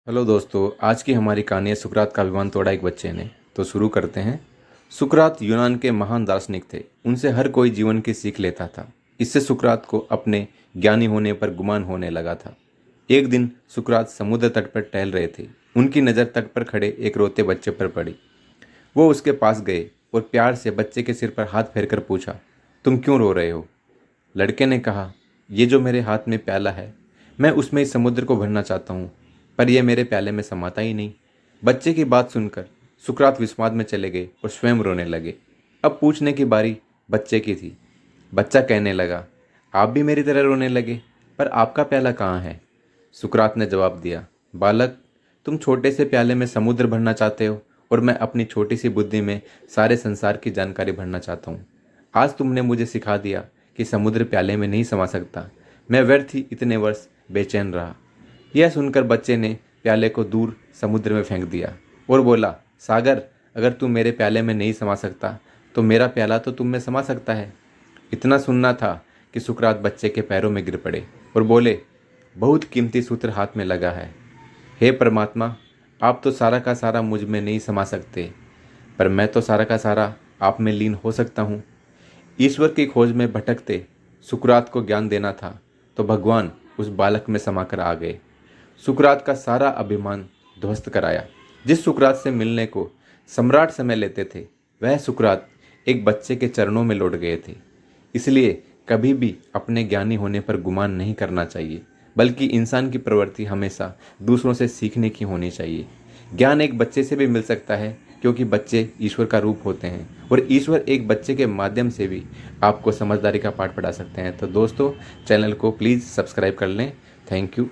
Hello दोस्तों, आज की हमारी कहानी है सुकरात का अभिमान तोड़ा एक बच्चे ने। तो शुरू करते हैं। सुकरात यूनान के महान दार्शनिक थे। उनसे हर कोई जीवन की सीख लेता था। इससे सुकरात को अपने ज्ञानी होने पर गुमान होने लगा था। एक दिन सुकरात समुद्र तट पर टहल रहे थे। उनकी नज़र तट पर खड़े एक रोते बच्चे पर पड़ी। वो उसके पास गए और प्यार से बच्चे के सिर पर हाथ फेरकर पूछा, तुम क्यों रो रहे हो? लड़के ने कहा, ये जो मेरे हाथ में प्याला है, मैं उसमें इस समुद्र को भरना चाहता हूँ, पर यह मेरे प्याले में समाता ही नहीं। बच्चे की बात सुनकर सुकरात विस्माद में चले गए और स्वयं रोने लगे। अब पूछने की बारी बच्चे की थी। बच्चा कहने लगा, आप भी मेरी तरह रोने लगे, पर आपका प्याला कहाँ है? सुकरात ने जवाब दिया, बालक, तुम छोटे से प्याले में समुद्र भरना चाहते हो और मैं अपनी छोटी सी बुद्धि में सारे संसार की जानकारी भरना चाहता हूँ। आज तुमने मुझे सिखा दिया कि समुद्र प्याले में नहीं समा सकता। मैं व्यर्थ ही इतने वर्ष बेचैन रहा। यह सुनकर बच्चे ने प्याले को दूर समुद्र में फेंक दिया और बोला, सागर, अगर तू मेरे प्याले में नहीं समा सकता तो मेरा प्याला तो तुम में समा सकता है। इतना सुनना था कि सुकरात बच्चे के पैरों में गिर पड़े और बोले, बहुत कीमती सूत्र हाथ में लगा है। हे परमात्मा, आप तो सारा का सारा मुझ में नहीं समा सकते, पर मैं तो सारा का सारा आप में लीन हो सकता हूँ। ईश्वर की खोज में भटकते सुकरात को ज्ञान देना था, तो भगवान उस बालक में समाकर आ गए। सुकरात का सारा अभिमान ध्वस्त कराया। जिस सुकरात से मिलने को सम्राट समय लेते थे, वह सुकरात एक बच्चे के चरणों में लौट गए थे। इसलिए कभी भी अपने ज्ञानी होने पर गुमान नहीं करना चाहिए, बल्कि इंसान की प्रवृत्ति हमेशा दूसरों से सीखने की होनी चाहिए। ज्ञान एक बच्चे से भी मिल सकता है, क्योंकि बच्चे ईश्वर का रूप होते हैं और ईश्वर एक बच्चे के माध्यम से भी आपको समझदारी का पाठ पढ़ा सकते हैं। तो दोस्तों, चैनल को प्लीज़ सब्सक्राइब कर लें। Thank you.